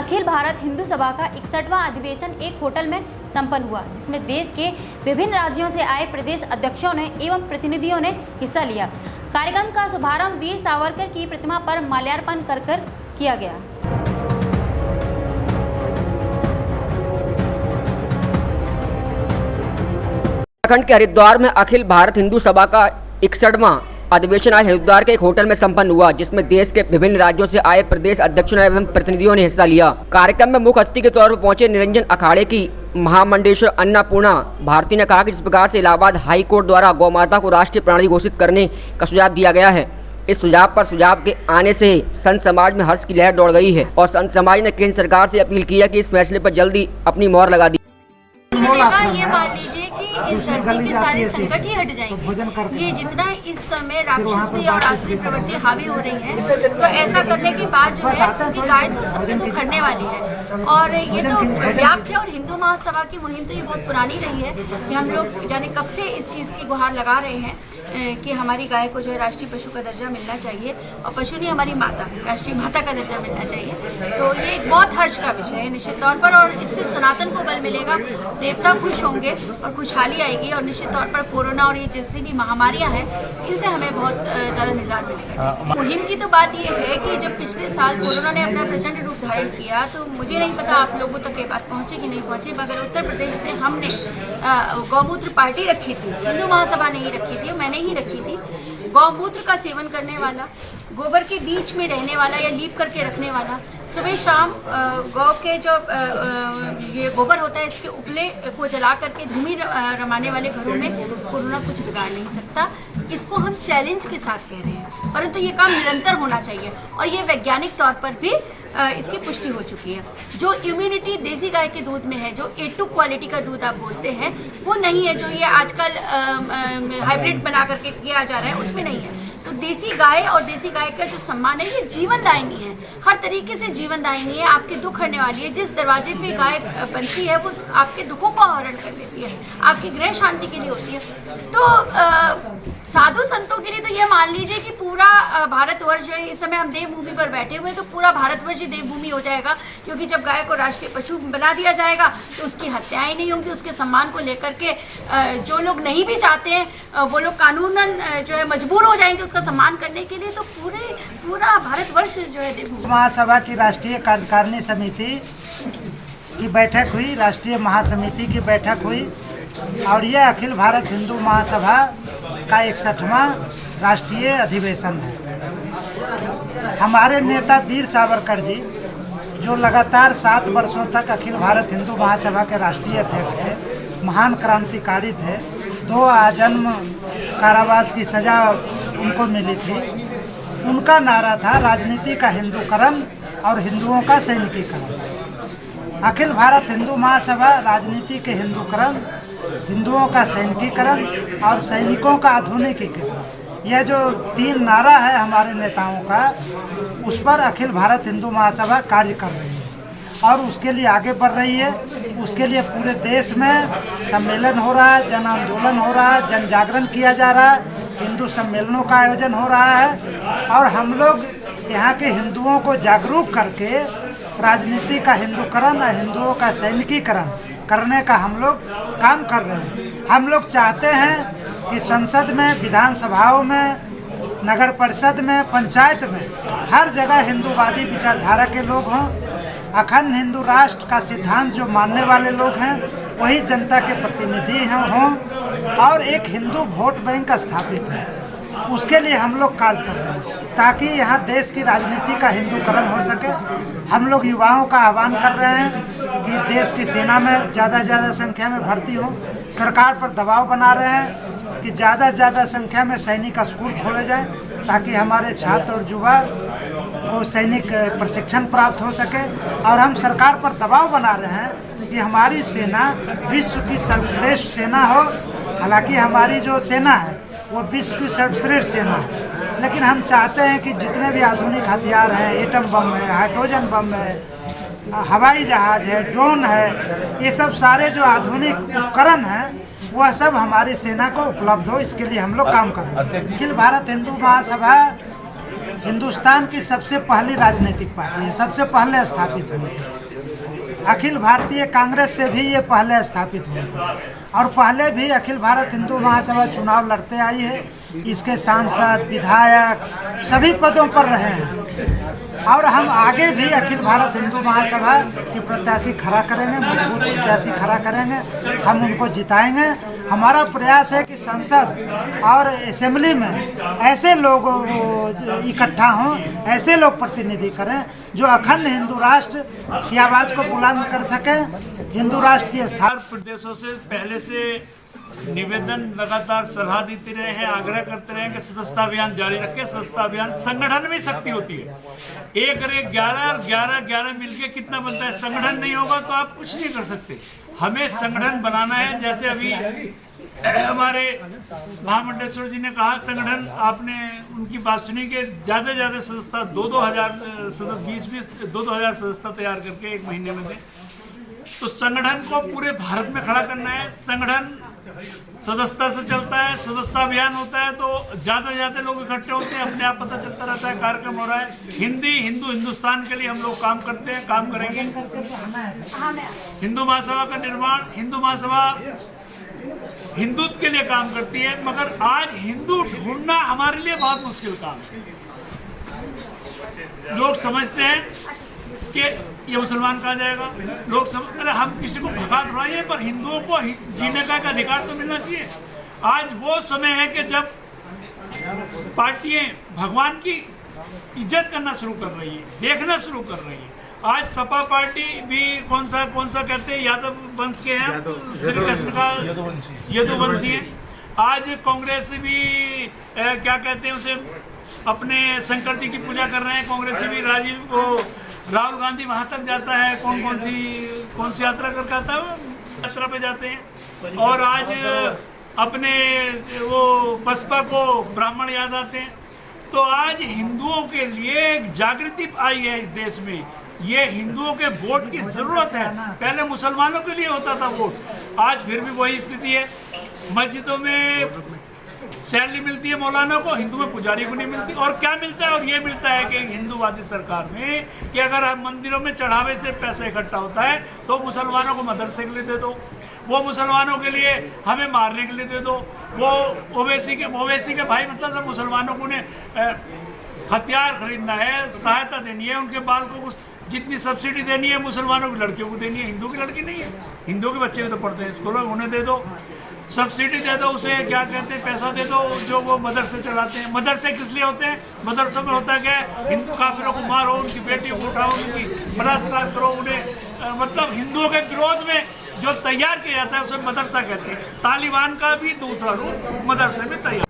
अखिल भारत हिंदू सभा का 61वां अधिवेशन एक होटल में संपन्न हुआ, जिसमें देश के विभिन्न राज्यों से आए प्रदेश अध्यक्षों ने एवं प्रतिनिधियों ने हिस्सा लिया। कार्यक्रम का शुभारंभ वीर सावरकर की प्रतिमा पर माल्यार्पण कर किया गया। उत्तराखंड के हरिद्वार में अखिल भारत हिंदू सभा का 61वां अधिवेशन आज हरिद्वार के एक होटल में संपन्न हुआ, जिसमें देश के विभिन्न राज्यों से आए प्रदेश अध्यक्षों एवं प्रतिनिधियों ने हिस्सा लिया। कार्यक्रम में मुख्य अतिथि के तौर पर पहुंचे निरंजन अखाड़े की महामंडलेश्वर अन्नपूर्णा भारती ने कहा कि जिस प्रकार से इलाहाबाद हाई कोर्ट द्वारा गौ माता को राष्ट्रीय प्राणी घोषित करने का सुझाव दिया गया है, इस सुझाव पर सुझाव के आने से संत समाज में हर्ष की लहर दौड़ गई है और संत समाज ने केंद्र सरकार से अपील की है कि इस फैसले पर जल्दी अपनी मोहर लगा दी। ये मान लीजिए कि इस धरती के सारे संकट ही हट जाएंगे। ये जितना इस समय राक्षसी और आसुरी प्रवृत्ति हावी हो रही है, तो ऐसा करने के बाद जो है कि गाय तो सबके दुख हटने वाली है। और ये तो व्याप्त है और हिंदू महासभा की मुहिम तो ये बहुत पुरानी रही है कि हम लोग जाने कब से इस चीज़ की गुहार लगा रहे हैं कि हमारी गाय को जो है राष्ट्रीय पशु का दर्जा मिलना चाहिए और पशु नहीं हमारी माता राष्ट्रीय माता का दर्जा मिलना चाहिए। तो ये एक बहुत हर्ष का विषय है निश्चित तौर पर, और इससे सनातन को बल मिलेगा, देवता खुश होंगे और खुशहाली आएगी और निश्चित तौर पर कोरोना और ये जैसी भी महामारियां हैं इनसे हमें बहुत ज़्यादा निजात मिलेगा। मुहिम की तो बात ये है कि जब पिछले साल कोरोना ने अपना प्रचंड रूप धारण किया, तो मुझे नहीं पता आप लोगों तक ये बात पहुँची कि नहीं पहुँची, मगर उत्तर प्रदेश से हमने गौमूत्र पार्टी रखी थी, हिंदू महासभा नहीं रखी थी, मैंने ही रखी थी। गौमूत्र का सेवन करने वाला, गोबर के बीच में रहने वाला या लीप करके रखने वाला, सुबह शाम गौ के जो ये गोबर होता है इसके उपले को जला करके धूमि रमाने वाले घरों में कोरोना कुछ बिगाड़ नहीं सकता। इसको हम चैलेंज के साथ कह रहे हैं, परंतु ये काम निरंतर होना चाहिए और ये वैज्ञानिक तौर पर भी इसकी पुष्टि हो चुकी है। जो इम्यूनिटी देसी गाय के दूध में है, जो A2 क्वालिटी का दूध आप बोलते हैं, वो नहीं है जो ये आजकल हाइब्रिड बना करके किया जा रहा है, उसमें नहीं है। तो देसी गाय और देसी गाय का जो सम्मान है, ये जीवनदायिनी है, हर तरीके से जीवनदायिनी है, आपके दुख हरने वाली है। जिस दरवाजे पे गाय बनती है वो आपके दुखों को हरण कर लेती है, आपकी गृह शांति के लिए होती है। तो साधु संतों के लिए तो ये मान लीजिए कि पूरा भारतवर्ष जो है, इस समय हम देवभूमि पर बैठे हुए हैं, तो पूरा भारतवर्ष ही देवभूमि हो जाएगा, क्योंकि जब गाय को राष्ट्रीय पशु बना दिया जाएगा तो उसकी हत्याएं नहीं होंगी। उसके सम्मान को लेकर के जो लोग नहीं भी चाहते हैं वो लोग कानूनन जो है मजबूर हो जाएंगे उसका सम्मान करने के लिए। तो पूरा भारतवर्ष जो है देवभूमि। महासभा की राष्ट्रीय कार्यकारिणी समिति की बैठक हुई, राष्ट्रीय महासमिति की बैठक हुई और यह अखिल भारत हिंदू महासभा का 61वां राष्ट्रीय अधिवेशन है। हमारे नेता वीर सावरकर जी, जो लगातार 7 वर्षों तक अखिल भारत हिंदू महासभा के राष्ट्रीय अध्यक्ष थे, महान क्रांतिकारी थे, 2 आजन्म कारावास की सजा उनको मिली थी। उनका नारा था राजनीति का हिंदूकरण और हिंदुओं का सैनिकीकरण। अखिल भारत हिंदू महासभा राजनीति के हिंदूकरण, हिंदुओं का सैनिकीकरण और सैनिकों का आधुनिकीकरण, यह जो 3 नारा है हमारे नेताओं का, उस पर अखिल भारत हिंदू महासभा कार्य कर रही है और उसके लिए आगे बढ़ रही है। उसके लिए पूरे देश में सम्मेलन हो रहा है, जन आंदोलन हो रहा है, जन जागरण किया जा रहा है, हिंदू सम्मेलनों का आयोजन हो रहा है और हम लोग यहाँ के हिंदुओं को जागरूक करके राजनीति का हिंदूकरण और हिंदुओं का सैनिकीकरण करने का हम लोग काम कर रहे हैं। हम लोग चाहते हैं कि संसद में, विधानसभाओं में, नगर परिषद में, पंचायत में हर जगह हिंदूवादी विचारधारा के लोग हों। अखंड हिंदू राष्ट्र का सिद्धांत जो मानने वाले लोग हैं वही जनता के प्रतिनिधि हों और एक हिंदू वोट बैंक स्थापित हो। उसके लिए हम लोग कार्य कर रहे हैं ताकि यहाँ देश की राजनीति का हिंदूकरण हो सके। हम लोग युवाओं का आह्वान कर रहे हैं कि देश की सेना में ज़्यादा से ज़्यादा संख्या में भर्ती हो। सरकार पर दबाव बना रहे हैं कि ज़्यादा से ज़्यादा संख्या में सैनिक स्कूल खोले जाएं ताकि हमारे छात्र और युवा को सैनिक प्रशिक्षण प्राप्त हो सके। और हम सरकार पर दबाव बना रहे हैं कि हमारी सेना विश्व की सर्वश्रेष्ठ सेना हो। हालांकि हमारी जो सेना है वो विश्व की सर्वश्रेष्ठ सेना है, लेकिन हम चाहते हैं कि जितने भी आधुनिक हथियार हैं, एटम बम है, हाइड्रोजन बम है, हवाई जहाज है, ड्रोन है, ये सब सारे जो आधुनिक उपकरण हैं वह सब हमारी सेना को उपलब्ध हो, इसके लिए हम लोग काम कर रहे हैं। अखिल भारत हिंदू महासभा हिंदुस्तान की सबसे पहली राजनीतिक पार्टी है, सबसे पहले स्थापित हुई थी। अखिल भारतीय कांग्रेस से भी ये पहले स्थापित हुई थी और पहले भी अखिल भारत हिंदू महासभा चुनाव लड़ते आई है। इसके सांसद, विधायक सभी पदों पर रहे हैं और हम आगे भी अखिल भारत हिंदू महासभा की प्रत्याशी खड़ा करेंगे, मजबूत प्रत्याशी खड़ा करेंगे, हम उनको जिताएंगे। हमारा प्रयास है कि संसद और असेंबली में ऐसे लोग इकट्ठा हों, ऐसे लोग प्रतिनिधि करें जो अखंड हिंदू राष्ट्र की आवाज़ को बुलंद कर सकें, हिंदू राष्ट्र की स्थापना। प्रदेशों से पहले से निवेदन लगातार सलाह देते रहे हैं, आग्रह करते रहे हैं कि सदस्यता अभियान जारी रखें। सदस्यता अभियान संगठन में शक्ति होती है। 1 और 1 11 और 11 11 मिलके कितना बनता है? संगठन नहीं होगा तो आप कुछ नहीं कर सकते। हमें संगठन बनाना है। जैसे अभी हमारे महामंडलेश्वर जी ने कहा, संगठन, आपने उनकी बात सुनी कि ज़्यादा से ज़्यादा सदस्यता 2-2 हज़ार 2-2 हज़ार सदस्यता तैयार करके 1 महीने में दें। तो संगठन को पूरे भारत में खड़ा करना है। संगठन सदस्यता से चलता है, सदस्यता अभियान होता है तो ज़्यादा से ज़्यादा लोग इकट्ठे होते हैं, अपने आप पता चलता रहता है, कार्यक्रम हो रहा है। हिंदुस्तान के लिए हम लोग काम करते हैं, काम करेंगे। हिंदू महासभा का निर्माण, हिंदू महासभा हिंदुत्व के लिए काम करती है, मगर आज हिंदू ढूंढना हमारे लिए बहुत मुश्किल काम है। लोग समझते हैं कि ये मुसलमान कहाँ जाएगा, लोग समझ, अरे हम किसी को भगा दौड़ाइए, पर हिंदुओं को जीने का एक अधिकार तो मिलना चाहिए। आज वो समय है कि जब पार्टियां भगवान की इज्जत करना शुरू कर रही है, देखना शुरू कर रही है। आज सपा पार्टी भी कौन सा कहते हैं, यादव वंश के हैं, श्री कृष्ण का यदुवंशी है। आज कांग्रेस भी क्या कहते हैं उसे, अपने शंकर जी की पूजा कर रहे हैं। कांग्रेस भी राहुल गांधी वहाँ तक जाता है, कौन सी यात्रा कर आता है, यात्रा पे जाते हैं। और आज अपने वो बसपा को ब्राह्मण याद आते हैं। तो आज हिंदुओं के लिए एक जागृति आई है इस देश में। ये हिंदुओं के वोट की जरूरत है। पहले मुसलमानों के लिए होता था वोट, आज फिर भी वही स्थिति है। मस्जिदों में सैलरी मिलती है मौलाना को, हिंदू में पुजारी को नहीं मिलती। और क्या मिलता है? और ये मिलता है कि हिंदूवादी सरकार में कि अगर मंदिरों में चढ़ावे से पैसा इकट्ठा होता है तो मुसलमानों को मदरसे के लिए दे दो, वो मुसलमानों के लिए हमें मारने के लिए दे दो। वो ओवैसी के भाई, मतलब सब मुसलमानों को उन्हें हथियार खरीदना है, सहायता देनी है, उनके बाल को जितनी सब्सिडी देनी है मुसलमानों की लड़कियों को देनी है। हिंदू की लड़की नहीं है, हिंदू के बच्चे भी तो पढ़ते हैं स्कूलों में, उन्हें दे दो, सब्सिडी दे दो, उसे क्या कहते हैं, पैसा दे दो, जो वो मदरसे चलाते हैं। मदरसे किस लिए होते हैं? मदरसों में होता क्या है, हिंदू काफिरों को मारो, उनकी बेटियों को उठाओ, उनकी बलात्कार करो, उन्हें मतलब हिंदुओं के विरोध में जो तैयार किया जाता है उसे मदरसा कहते हैं। तालिबान का भी दूसरा रूप मदरसे में तैयार।